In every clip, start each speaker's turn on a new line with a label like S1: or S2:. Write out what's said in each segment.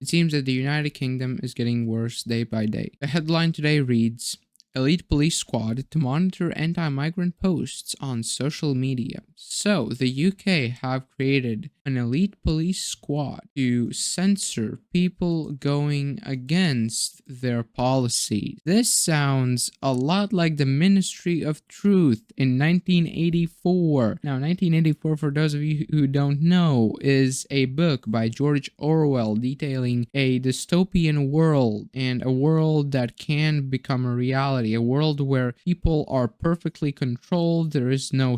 S1: It seems that the United Kingdom is getting worse day by day. The headline today reads, Elite Police Squad to monitor anti-migrant posts on social media. So, the UK have created an elite police squad to censor people going against their policies. This sounds a lot like the Ministry of Truth in 1984. Now, 1984, for those of you who don't know, is a book by George Orwell detailing a dystopian world and a world that can become a reality, a world where people are perfectly controlled, there is no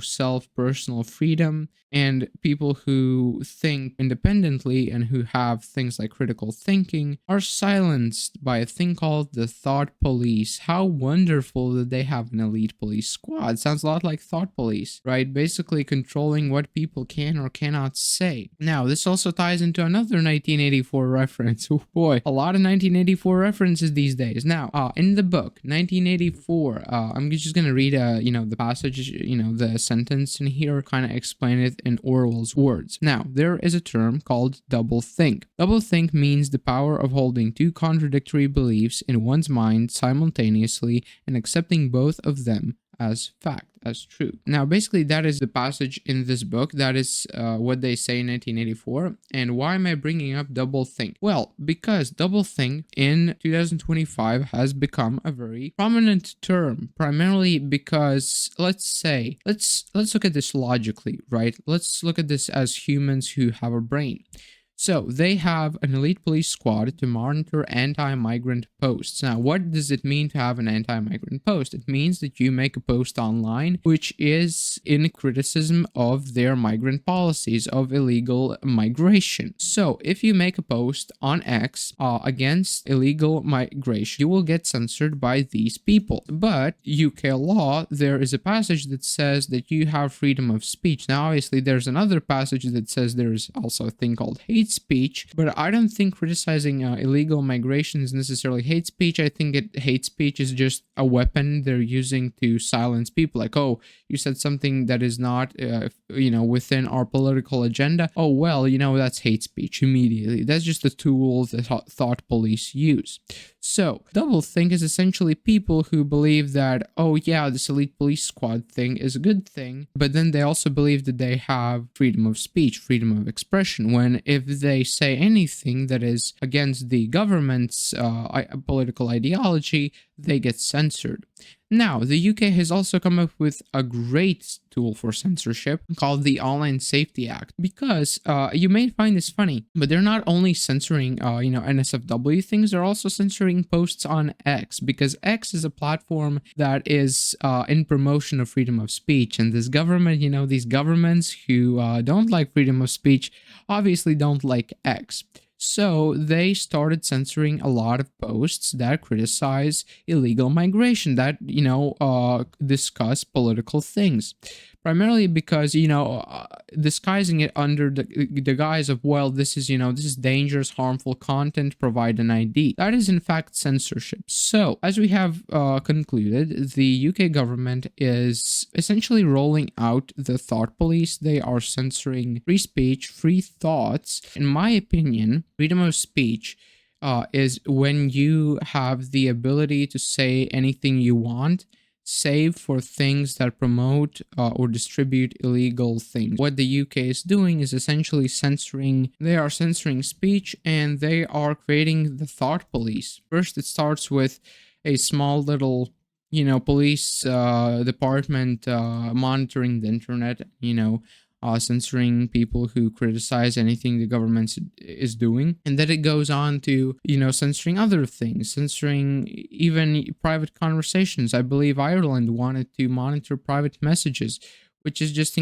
S1: personal freedom, and people who think independently and who have things like critical thinking are silenced by a thing called the thought police. How wonderful that they have an elite police squad. Sounds a lot like thought police, right? Basically controlling what people can or cannot say. Now, this also ties into another 1984 reference. Oh boy, a lot of 1984 references these days. Now, in the book 1984, I'm just gonna read the passage, the sentence in here, kind of explain it in Orwell's words. Now, there is a term called doublethink. Doublethink means the power of holding two contradictory beliefs in one's mind simultaneously and accepting both of them as fact, as true. Now, basically, that is the passage in this book. That is what they say in 1984. And why am I bringing up doublethink? Well, because doublethink in 2025 has become a very prominent term, primarily because let's look at this logically, right? Let's look at this as humans who have a brain. So they have an elite police squad to monitor anti-migrant posts. Now, what does it mean to have an anti-migrant post? It means that you make a post online which is in criticism of their migrant policies of illegal migration. So if you make a post on X against illegal migration, you will get censored by these people. But UK law, there is a passage that says that you have freedom of speech. Now, obviously, there's another passage that says there's also a thing called hate speech, but I don't think criticizing illegal migration is necessarily hate speech. I think hate speech is just a weapon they're using to silence people. Like, oh, you said something that is not, within our political agenda. Oh, well, that's hate speech immediately. That's just a tool that thought police use. So, doublethink is essentially people who believe that, oh yeah, this elite police squad thing is a good thing, but then they also believe that they have freedom of speech, freedom of expression, when if they say anything that is against the government's political ideology, they get censored. Now, the UK has also come up with a great tool for censorship called the Online Safety Act, because you may find this funny, but they're not only censoring, NSFW things, they're also censoring posts on X, because X is a platform that is in promotion of freedom of speech, and this government, these governments who don't like freedom of speech obviously don't like X. So they started censoring a lot of posts that criticize illegal migration, that, discuss political things. Primarily because, disguising it under the guise of, well, this is dangerous, harmful content, provide an ID. That is, in fact, censorship. So, as we have concluded, the UK government is essentially rolling out the thought police. They are censoring free speech, free thoughts. In my opinion, freedom of speech is when you have the ability to say anything you want, save for things that promote or distribute illegal things. What the UK is doing is essentially censoring speech, and they are creating the thought police. First, it starts with a small little, police department monitoring the internet, censoring people who criticize anything the government is doing. And then it goes on to, censoring other things, censoring even private conversations. I believe Ireland wanted to monitor private messages, which is just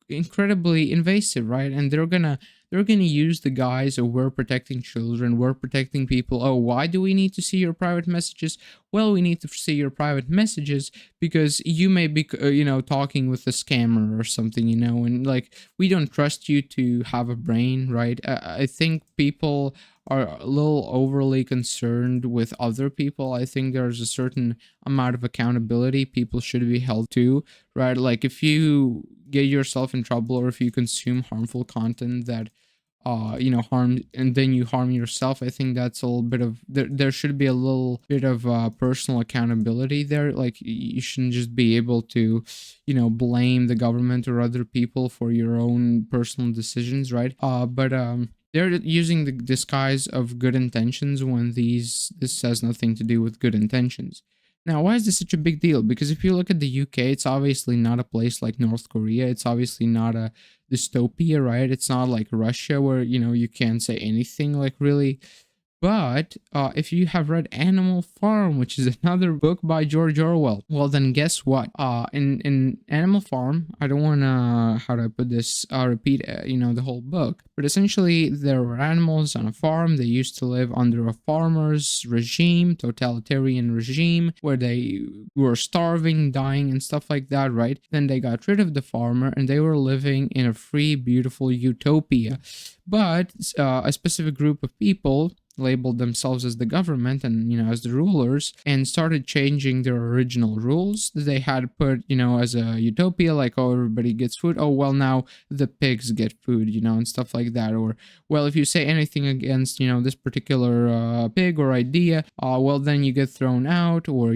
S1: incredibly invasive, right? And they're gonna use the guise of, we're protecting children, we're protecting people. Oh, why do we need to see your private messages? Well, we need to see your private messages because you may be talking with a scammer or something, and like, we don't trust you to have a brain, right? I think people are a little overly concerned with other people. I think there's a certain amount of accountability people should be held to, right? Like, if you get yourself in trouble or if you consume harmful content that harm, and then you harm yourself. I think that's a little bit of there should be a little bit of personal accountability there. Like you shouldn't just be able to blame the government or other people for your own personal decisions, right? But they're using the disguise of good intentions when this has nothing to do with good intentions. Now, why is this such a big deal? Because if you look at the UK, it's obviously not a place like North Korea. It's obviously not a dystopia, right? It's not like Russia where, you can't say anything like really. But if you have read Animal Farm, which is another book by George Orwell, well then guess what? In Animal Farm, I don't want to how do I put this? Repeat the whole book, but essentially there were animals on a farm. They used to live under a farmer's regime, totalitarian regime, where they were starving, dying, and stuff like that. Right? Then they got rid of the farmer, and they were living in a free, beautiful utopia. But a specific group of people labeled themselves as the government and as the rulers, and started changing their original rules that they had put as a utopia, like, oh, everybody gets food, oh well, now the pigs get food, and stuff like that. Or, well, if you say anything against this particular pig or idea, well, then you get thrown out, or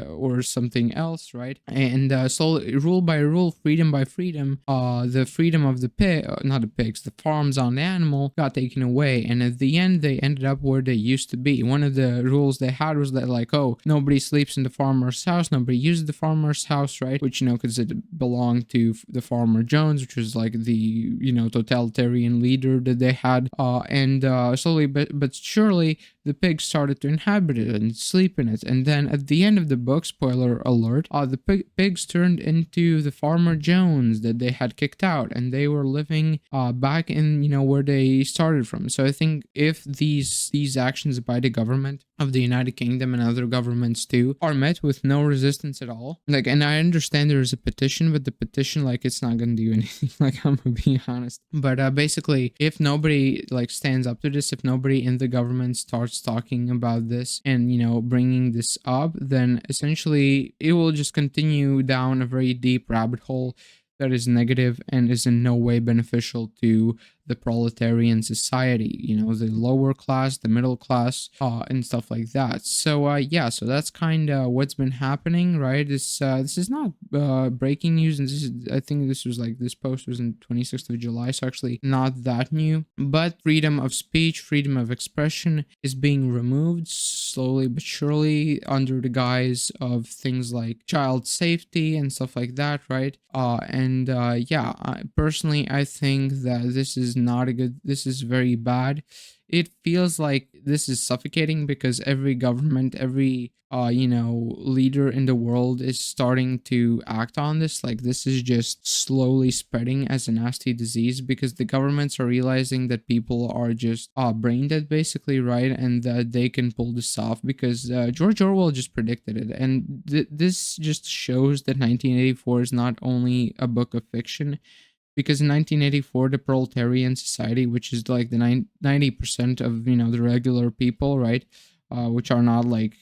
S1: or something else, right? And slowly, rule by rule, freedom by freedom, the freedom of the pig, not the pigs, the farms on the animal got taken away, and at the end they ended up where they used to be. One of the rules they had was that, like, oh, nobody sleeps in the farmer's house, nobody uses the farmer's house, right? Which because it belonged to the farmer Jones, which was like the totalitarian leader that they had, and slowly but surely the pigs started to inhabit it and sleep in it. And then at the end of the book, spoiler alert, the pigs turned into the farmer Jones that they had kicked out, and they were living back in where they started from. So I think if these actions by the government of the United Kingdom and other governments too are met with no resistance at all, like, and I understand there is a petition, but the petition, like, it's not gonna do anything. Like, I'm gonna be honest. But basically, if nobody like stands up to this, if nobody in the government starts talking about this and bringing this up, then essentially it will just continue down a very deep rabbit hole that is negative and is in no way beneficial to the proletarian society, the lower class, the middle class, and stuff like that. So yeah, so that's kind of what's been happening, right? This is not breaking news, and I think this post was in 26th of July, so actually not that new. But freedom of speech, freedom of expression is being removed slowly but surely under the guise of things like child safety and stuff like that, right? Personally, I think that this is very bad. It feels like this is suffocating because every government, every leader in the world is starting to act on this. Like, this is just slowly spreading as a nasty disease because the governments are realizing that people are just brain dead, basically, right? And that they can pull this off because George Orwell just predicted it. And this just shows that 1984 is not only a book of fiction, because in 1984 the proletarian society, which is like the 90% of the regular people, right, which are not like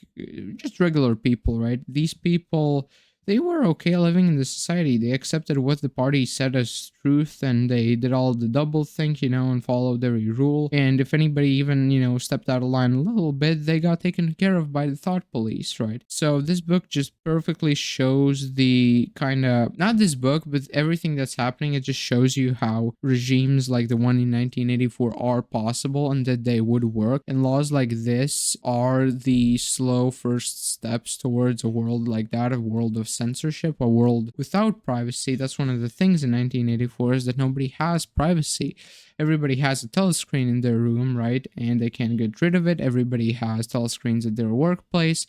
S1: just regular people, right, these people, they were okay living in the society. They accepted what the party said as truth, and they did all the double think, and followed every rule. And if anybody even, stepped out of line a little bit, they got taken care of by the thought police, right? So this book just perfectly shows the kind of, not this book, but everything that's happening. It just shows you how regimes like the one in 1984 are possible and that they would work. And laws like this are the slow first steps towards a world like that, a world of censorship, a world without privacy. That's one of the things in 1984 is that nobody has privacy. Everybody has a telescreen in their room, right? And they can't get rid of it. Everybody has telescreens at their workplace.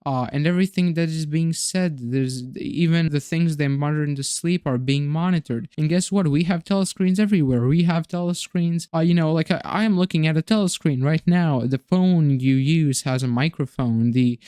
S1: And everything that is being said, there's even the things they mutter in the sleep are being monitored. And guess what? We have telescreens everywhere. We have telescreens, like I am looking at a telescreen right now. The phone you use has a microphone. The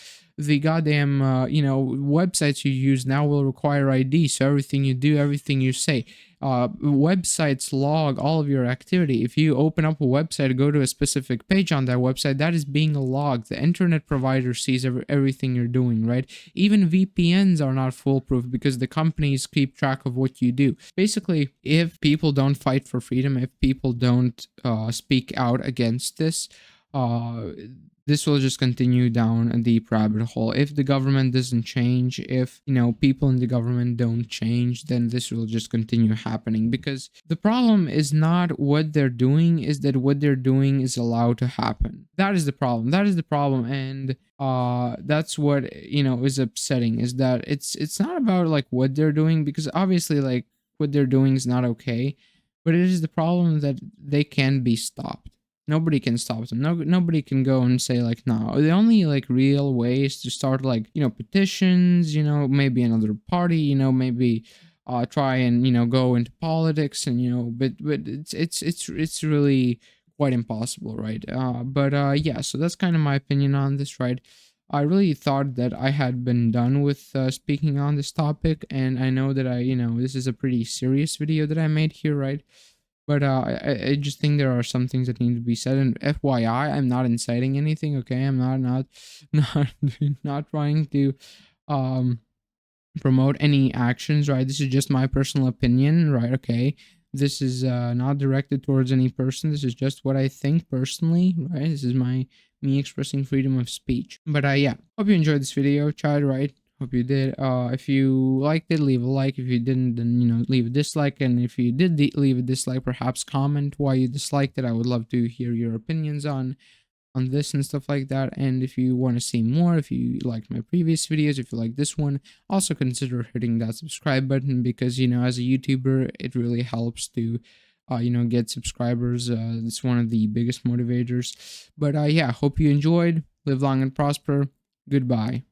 S1: goddamn websites you use now will require ID, so everything you do, everything you say, Websites log all of your activity. If you open up a website, go to a specific page on that website, that is being logged. The internet provider sees everything you're doing, right? Even VPNs are not foolproof because the companies keep track of what you do. Basically, if people don't fight for freedom, if people don't speak out against this, uh, this will just continue down a deep rabbit hole. If the government doesn't change, if people in the government don't change, then this will just continue happening, because the problem is not what they're doing, is that what they're doing is allowed to happen. That is the problem. And that's what is upsetting, is that it's not about like what they're doing, because obviously like what they're doing is not okay, but it is the problem that they can be stopped. Nobody can stop them. Nobody can go and say like, no. The only like real way is to start like petitions. Maybe another party. Maybe try and go into politics, and but it's really quite impossible, right? But yeah. So that's kind of my opinion on this, right? I really thought that I had been done with speaking on this topic, and I know that this is a pretty serious video that I made here, right? But I just think there are some things that need to be said. And FYI, I'm not inciting anything. Okay, I'm not not not trying to um promote any actions. Right, this is just my personal opinion. Right, okay. This is not directed towards any person. This is just what I think personally. Right, this is me expressing freedom of speech. But yeah, hope you enjoyed this video, child. Right. Hope you did. If you liked it, leave a like. If you didn't, then leave a dislike. And if you did leave a dislike, perhaps comment why you disliked it. I would love to hear your opinions on this and stuff like that. And if you want to see more, if you liked my previous videos, if you like this one, also consider hitting that subscribe button, because as a YouTuber, it really helps to get subscribers. It's one of the biggest motivators. But yeah, hope you enjoyed. Live long and prosper. Goodbye.